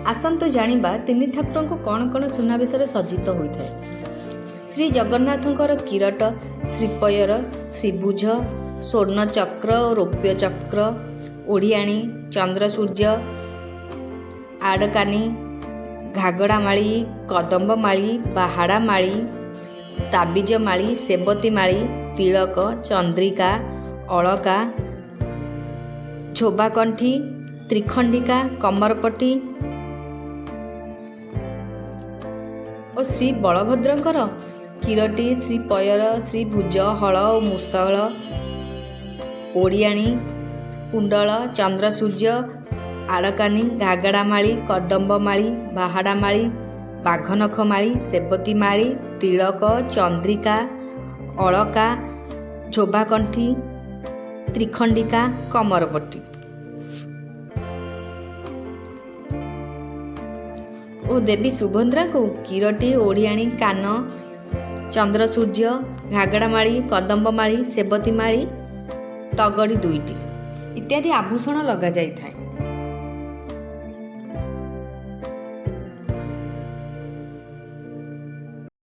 आसतु जानिबा तीन ठाकुर को कौन कौन सुनावेश सज्जित होता है। श्री जगन्नाथंकर किरट, श्रीपयर, श्रीभुज, स्वर्ण चक्र और रौप्य चक्र, ओढ़ियाणी, चंद्रसूर्य, आड़कानी, घागड़ामाली, कदम्बमाली, बाहाड़ामाली, ताबिजमाली, सेबतीमाली, तिलक, चंद्रिका, अलका, झोबाकंठी, त्रिखंडिका, कमरपट्टी और श्री बलभद्रंकर किरटी, श्रीपयर, श्रीभुज, हल और मुसल, ओढ़ियाणी, कुंडल, चंद्रसूर्य, आड़कानी, घागड़ामाली, कदम्बमाली, बाहाड़ामाली, बाघनखमाली, सेबतीमाली, तिलक, चंद्रिका, अलका, झोबाकंठी, त्रिखंडिका, कमरपट्टी और देवी सुभद्रा को किरटी, ओढ़ियाणी, कान, चंद्रसूर्य, घागड़ामाली, कदम्बमाली, सेबतीमाली, तगड़ी दुईटी इत्यादि आभूषण लगा जाइଥାଏ।